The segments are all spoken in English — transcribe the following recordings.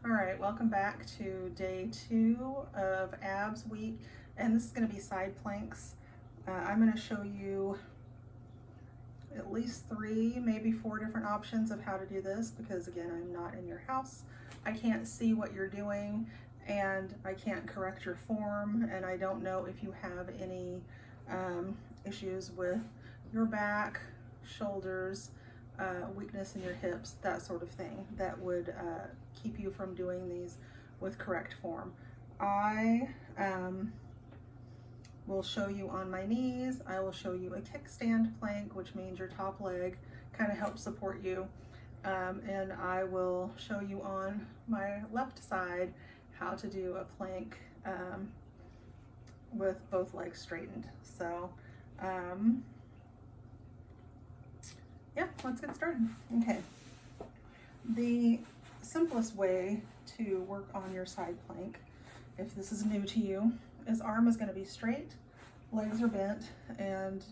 All right, welcome back to day 2 of abs week, and this is going to be side planks. I'm going to show you at least 3, maybe 4 different options of how to do this because again, I'm not in your house. I can't see what you're doing and I can't correct your form, and I don't know if you have any issues with your back, shoulders, weakness in your hips, that sort of thing, that would keep you from doing these with correct form. I will show you on my knees. I will show you a kickstand plank, which means your top leg kind of helps support you. And I will show you on my left side how to do a plank with both legs straightened. So yeah, let's get started. Okay, the simplest way to work on your side plank, if this is new to you, is arm is going to be straight, legs are bent, and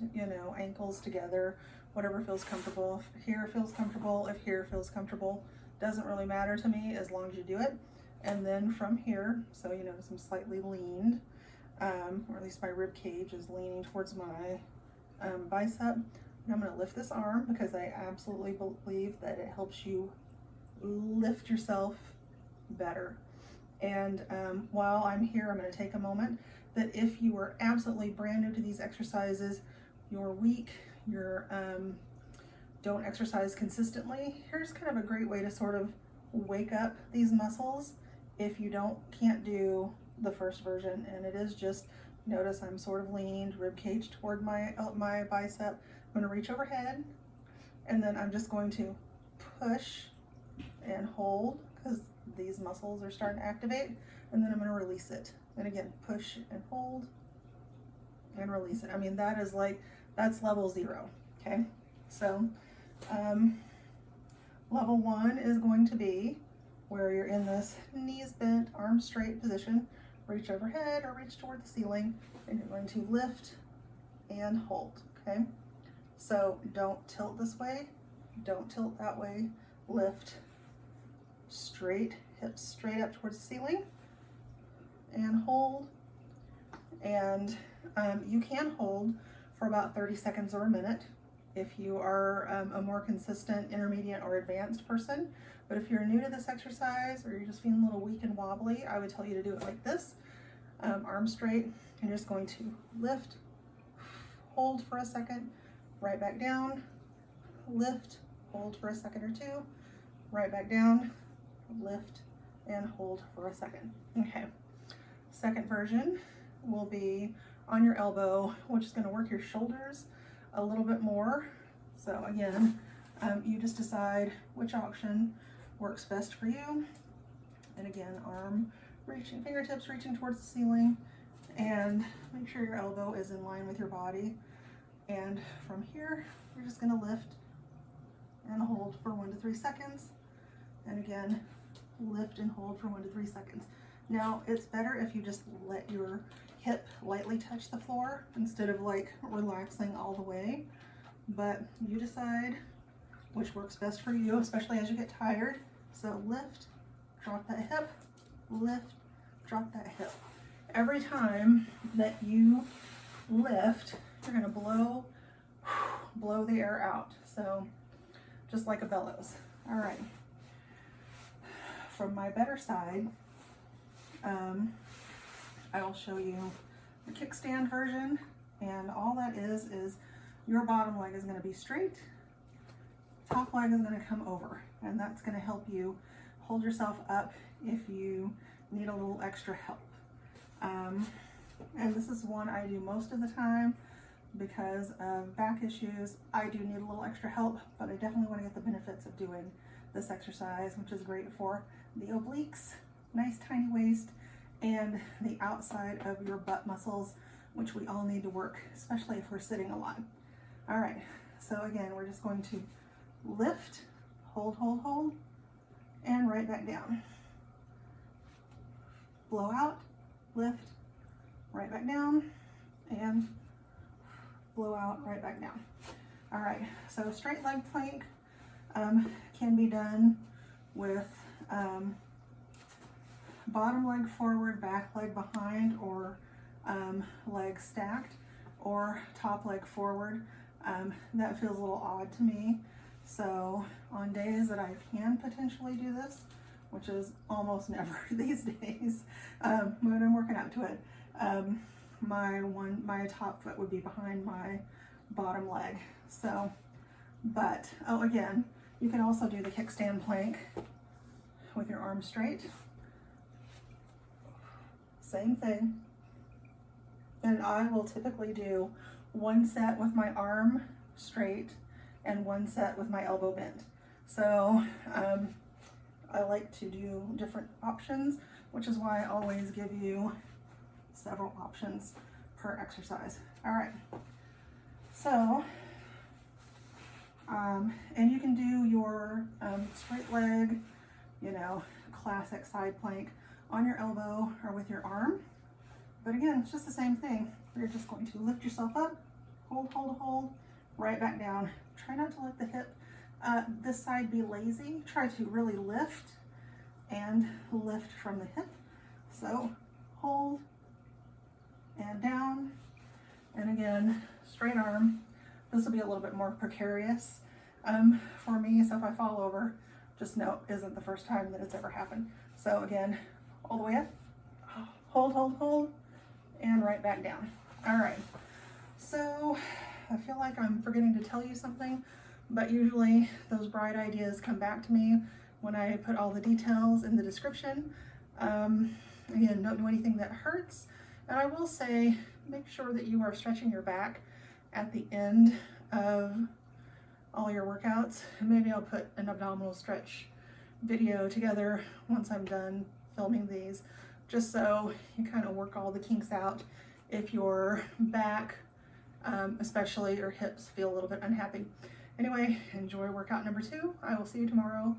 ankles together, whatever feels comfortable. If here feels comfortable, if here feels comfortable, doesn't really matter to me as long as you do it. And then from here, so you notice I'm slightly leaned, or at least my rib cage is leaning towards my bicep. And I'm going to lift this arm because I absolutely believe that it helps you lift yourself better. And while I'm here, I'm going to take a moment that if you are absolutely brand new to these exercises, you're weak, you're don't exercise consistently, here's kind of a great way to sort of wake up these muscles if you can't do the first version. And it is just, notice I'm sort of leaned, rib cage toward my bicep. I'm going to reach overhead, and then I'm just going to push and hold because these muscles are starting to activate, and then I'm going to release it. And again, push and hold and release it. I mean, that's level 0. Okay, so level 1 is going to be where you're in this knees bent, arms straight position, reach overhead or reach toward the ceiling, and you're going to lift and hold. Okay, so don't tilt this way, don't tilt that way, lift straight, hips straight up towards the ceiling, and hold. And you can hold for about 30 seconds or a minute if you are a more consistent, intermediate, or advanced person. But if you're new to this exercise or you're just feeling a little weak and wobbly, I would tell you to do it like this. Arms straight, you're just going to lift, hold for a second, right back down, lift, hold for a second or two, right back down, lift, and hold for a second. Okay, second version will be on your elbow, which is going to work your shoulders a little bit more. So again, you just decide which option works best for you. And again, arm reaching, fingertips reaching towards the ceiling, and make sure your elbow is in line with your body. And from here, you're just going to lift and hold for 1 to 3 seconds. And again, lift and hold for 1 to 3 seconds. Now, it's better if you just let your hip lightly touch the floor instead of like relaxing all the way. But you decide which works best for you, especially as you get tired. So lift, drop that hip, lift, drop that hip. Every time that you lift, you're going to blow the air out. So just like a bellows. All right. From my better side, I will show you the kickstand version, and all that is your bottom leg is going to be straight, top leg is going to come over, and that's going to help you hold yourself up if you need a little extra help. And this is one I do most of the time because of back issues. I do need a little extra help, but I definitely want to get the benefits of doing this exercise, which is great for the obliques, nice tiny waist, and the outside of your butt muscles, which we all need to work, especially if we're sitting a lot. All right, so again, we're just going to lift, hold, hold, hold, and right back down. Blow out, lift, right back down, and blow out, right back down. All right, so straight leg plank can be done with bottom leg forward, back leg behind, or leg stacked, or top leg forward. That feels a little odd to me. So on days that I can potentially do this, which is almost never these days, but I'm working up to it, my top foot would be behind my bottom leg. So, but, oh, again, you can also do the kickstand plank with your arms straight. Same thing. And I will typically do one set with my arm straight and one set with my elbow bent. So I like to do different options, which is why I always give you several options per exercise. All right, so and you can do your straight leg, you know, classic side plank on your elbow or with your arm. But again, it's just the same thing. You're just going to lift yourself up, hold, hold, hold, right back down. Try not to let the hip, this side be lazy. Try to really lift and lift from the hip. So hold and down. And again, straight arm. This will be a little bit more precarious for me. So if I fall over, just know it isn't the first time that it's ever happened. So again, all the way up, hold, hold, hold, and right back down. All right, so I feel like I'm forgetting to tell you something, but usually those bright ideas come back to me when I put all the details in the description. Again, don't do anything that hurts. And I will say, make sure that you are stretching your back at the end of all your workouts. Maybe I'll put an abdominal stretch video together once I'm done filming these, just so you kind of work all the kinks out if your back, especially your hips, feel a little bit unhappy. Anyway, enjoy workout number 2. I will see you tomorrow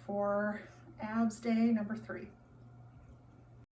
for abs day number 3.